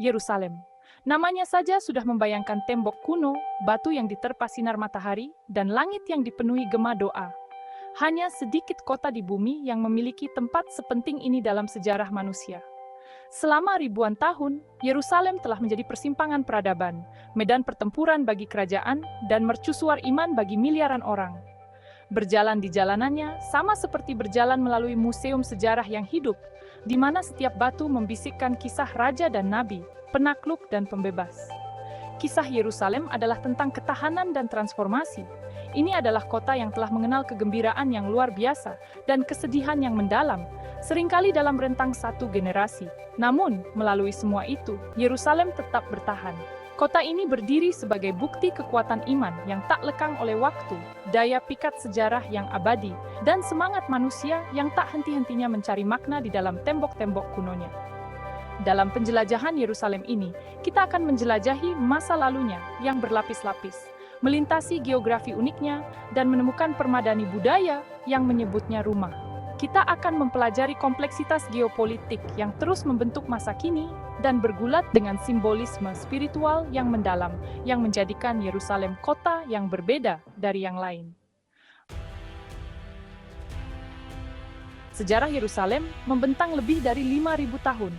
Yerusalem. Namanya saja sudah membayangkan tembok kuno, batu yang diterpa sinar matahari, dan langit yang dipenuhi gema doa. Hanya sedikit kota di bumi yang memiliki tempat sepenting ini dalam sejarah manusia. Selama ribuan tahun, Yerusalem telah menjadi persimpangan peradaban, medan pertempuran bagi kerajaan, dan mercusuar iman bagi miliaran orang. Berjalan di jalanannya sama seperti berjalan melalui museum sejarah yang hidup, di mana setiap batu membisikkan kisah raja dan nabi, penakluk dan pembebas. Kisah Yerusalem adalah tentang ketahanan dan transformasi. Ini adalah kota yang telah mengenal kegembiraan yang luar biasa dan kesedihan yang mendalam, seringkali dalam rentang satu generasi. Namun, melalui semua itu, Yerusalem tetap bertahan. Kota ini berdiri sebagai bukti kekuatan iman yang tak lekang oleh waktu, daya pikat sejarah yang abadi, dan semangat manusia yang tak henti-hentinya mencari makna di dalam tembok-tembok kunonya. Dalam penjelajahan Yerusalem ini, kita akan menjelajahi masa lalunya yang berlapis-lapis, melintasi geografi uniknya, dan menemukan permadani budaya yang menyebutnya rumah. Kita akan mempelajari kompleksitas geopolitik yang terus membentuk masa kini dan bergulat dengan simbolisme spiritual yang mendalam yang menjadikan Yerusalem kota yang berbeda dari yang lain. Sejarah Yerusalem membentang lebih dari 5.000 tahun.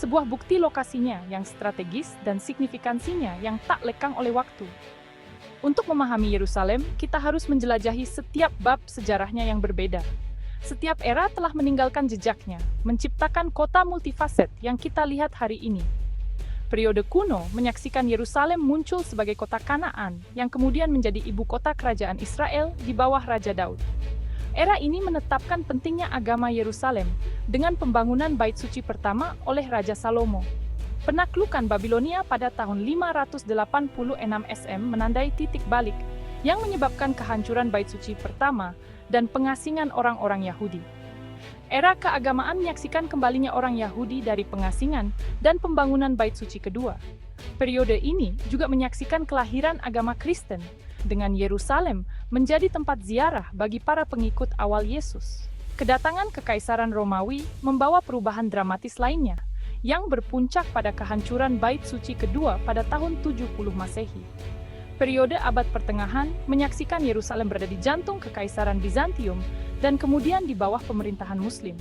Sebuah bukti lokasinya yang strategis dan signifikansinya yang tak lekang oleh waktu. Untuk memahami Yerusalem, kita harus menjelajahi setiap bab sejarahnya yang berbeda. Setiap era telah meninggalkan jejaknya, menciptakan kota multifaset yang kita lihat hari ini. Periode kuno menyaksikan Yerusalem muncul sebagai kota Kanaan, yang kemudian menjadi ibu kota kerajaan Israel di bawah Raja Daud. Era ini menetapkan pentingnya agama Yerusalem dengan pembangunan Bait Suci pertama oleh Raja Salomo. Penaklukan Babilonia pada tahun 586 SM menandai titik balik yang menyebabkan kehancuran Bait Suci pertama dan pengasingan orang-orang Yahudi. Era keagamaan menyaksikan kembalinya orang Yahudi dari pengasingan dan pembangunan Bait Suci kedua. Periode ini juga menyaksikan kelahiran agama Kristen, dengan Yerusalem menjadi tempat ziarah bagi para pengikut awal Yesus. Kedatangan Kekaisaran Romawi membawa perubahan dramatis lainnya, yang berpuncak pada kehancuran Bait Suci kedua pada tahun 70 Masehi. Periode abad pertengahan menyaksikan Yerusalem berada di jantung Kekaisaran Bizantium dan kemudian di bawah pemerintahan Muslim.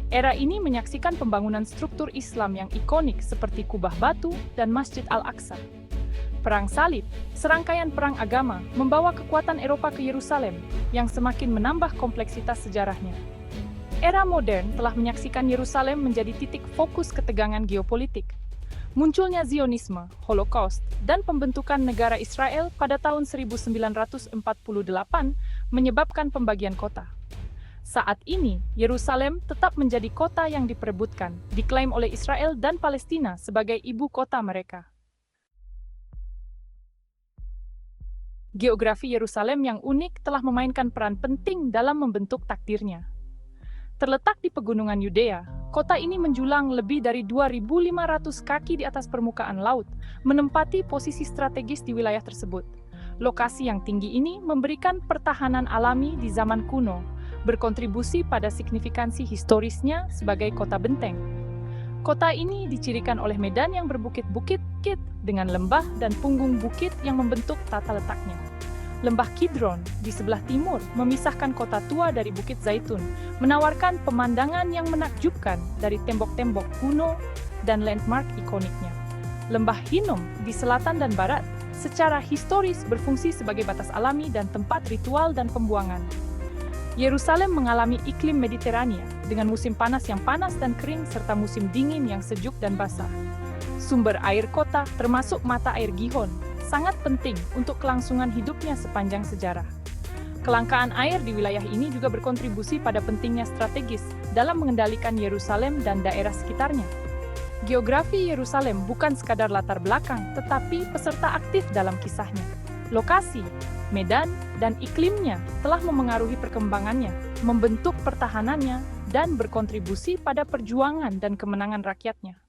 Era ini menyaksikan pembangunan struktur Islam yang ikonik seperti Kubah Batu dan Masjid Al-Aqsa. Perang Salib, serangkaian perang agama, membawa kekuatan Eropa ke Yerusalem yang semakin menambah kompleksitas sejarahnya. Era modern telah menyaksikan Yerusalem menjadi titik fokus ketegangan geopolitik. Munculnya Zionisme, Holocaust, dan pembentukan negara Israel pada tahun 1948 menyebabkan pembagian kota. Saat ini, Yerusalem tetap menjadi kota yang diperebutkan, diklaim oleh Israel dan Palestina sebagai ibu kota mereka. Geografi Yerusalem yang unik telah memainkan peran penting dalam membentuk takdirnya. Terletak di pegunungan Yudea, kota ini menjulang lebih dari 2.500 kaki di atas permukaan laut, menempati posisi strategis di wilayah tersebut. Lokasi yang tinggi ini memberikan pertahanan alami di zaman kuno, berkontribusi pada signifikansi historisnya sebagai kota benteng. Kota ini dicirikan oleh medan yang berbukit-bukit dengan lembah dan punggung bukit yang membentuk tata letaknya. Lembah Kidron di sebelah timur memisahkan kota tua dari Bukit Zaitun, menawarkan pemandangan yang menakjubkan dari tembok-tembok kuno dan landmark ikoniknya. Lembah Hinnom di selatan dan barat secara historis berfungsi sebagai batas alami dan tempat ritual dan pembuangan. Yerusalem mengalami iklim Mediterania dengan musim panas yang panas dan kering serta musim dingin yang sejuk dan basah. Sumber air kota termasuk mata air Gihon sangat penting untuk kelangsungan hidupnya sepanjang sejarah. Kelangkaan air di wilayah ini juga berkontribusi pada pentingnya strategis dalam mengendalikan Yerusalem dan daerah sekitarnya. Geografi Yerusalem bukan sekadar latar belakang, tetapi peserta aktif dalam kisahnya. Lokasi, medan, dan iklimnya telah memengaruhi perkembangannya, membentuk pertahanannya, dan berkontribusi pada perjuangan dan kemenangan rakyatnya.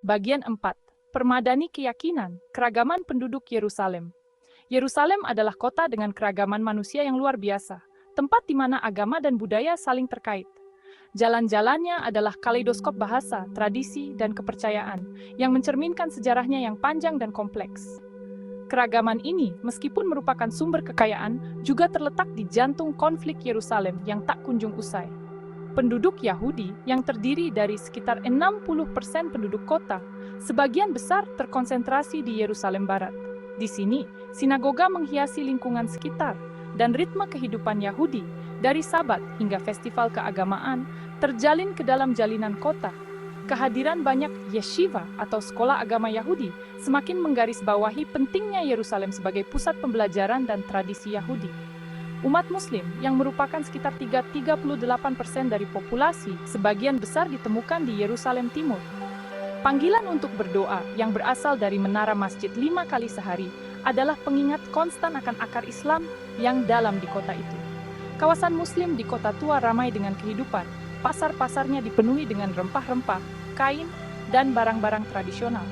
Bagian 4. Permadani keyakinan, keragaman penduduk Yerusalem. Yerusalem adalah kota dengan keragaman manusia yang luar biasa, tempat di mana agama dan budaya saling terkait. Jalan-jalannya adalah kaleidoskop bahasa, tradisi, dan kepercayaan yang mencerminkan sejarahnya yang panjang dan kompleks. Keragaman ini, meskipun merupakan sumber kekayaan, juga terletak di jantung konflik Yerusalem yang tak kunjung usai. Penduduk Yahudi yang terdiri dari sekitar 60% penduduk kota, sebagian besar terkonsentrasi di Yerusalem Barat. Di sini, sinagoga menghiasi lingkungan sekitar, dan ritme kehidupan Yahudi, dari Sabat hingga festival keagamaan, terjalin ke dalam jalinan kota. Kehadiran banyak yeshiva atau sekolah agama Yahudi semakin menggarisbawahi pentingnya Yerusalem sebagai pusat pembelajaran dan tradisi Yahudi. Umat Muslim yang merupakan sekitar 38% dari populasi, sebagian besar ditemukan di Yerusalem Timur. Panggilan untuk berdoa yang berasal dari menara masjid 5 kali sehari adalah pengingat konstan akan akar Islam yang dalam di kota itu. Kawasan Muslim di Kota Tua ramai dengan kehidupan. Pasar-pasarnya dipenuhi dengan rempah-rempah, kain, dan barang-barang tradisional.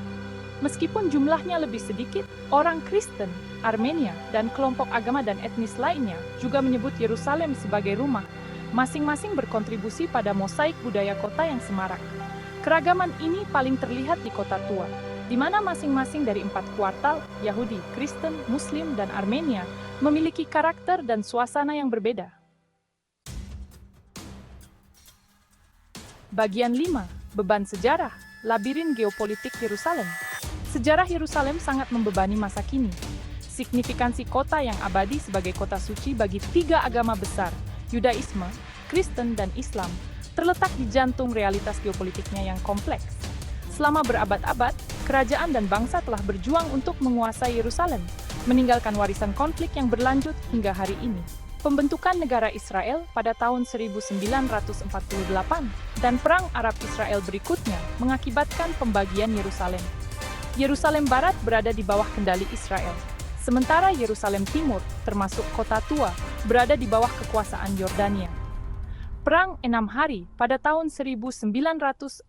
Meskipun jumlahnya lebih sedikit, orang Kristen, Armenia, dan kelompok agama dan etnis lainnya juga menyebut Yerusalem sebagai rumah. Masing-masing berkontribusi pada mosaik budaya kota yang semarak. Keragaman ini paling terlihat di Kota Tua, di mana masing-masing dari 4 kuartal, Yahudi, Kristen, Muslim, dan Armenia, memiliki karakter dan suasana yang berbeda. Bagian 5. Beban sejarah, labirin geopolitik Yerusalem. Sejarah Yerusalem sangat membebani masa kini. Signifikansi kota yang abadi sebagai kota suci bagi 3 agama besar, Yudaisme, Kristen, dan Islam, terletak di jantung realitas geopolitiknya yang kompleks. Selama berabad-abad, kerajaan dan bangsa telah berjuang untuk menguasai Yerusalem, meninggalkan warisan konflik yang berlanjut hingga hari ini. Pembentukan negara Israel pada tahun 1948 dan Perang Arab-Israel berikutnya mengakibatkan pembagian Yerusalem. Yerusalem Barat berada di bawah kendali Israel, sementara Yerusalem Timur, termasuk Kota Tua, berada di bawah kekuasaan Yordania. Perang 6 hari pada tahun 1967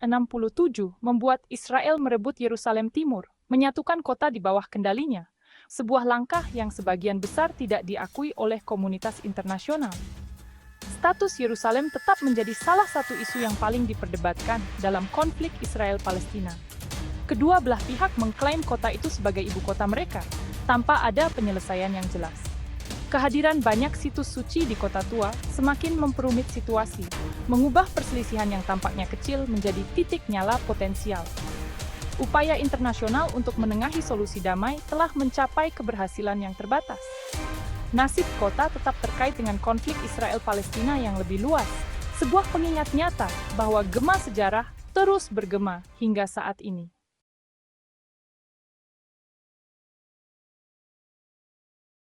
membuat Israel merebut Yerusalem Timur, menyatukan kota di bawah kendalinya. Sebuah langkah yang sebagian besar tidak diakui oleh komunitas internasional. Status Yerusalem tetap menjadi salah satu isu yang paling diperdebatkan dalam konflik Israel-Palestina. Kedua belah pihak mengklaim kota itu sebagai ibu kota mereka, tanpa ada penyelesaian yang jelas. Kehadiran banyak situs suci di Kota Tua semakin memperumit situasi, mengubah perselisihan yang tampaknya kecil menjadi titik nyala potensial. Upaya internasional untuk menengahi solusi damai telah mencapai keberhasilan yang terbatas. Nasib kota tetap terkait dengan konflik Israel-Palestina yang lebih luas, sebuah pengingat nyata bahwa gema sejarah terus bergema hingga saat ini.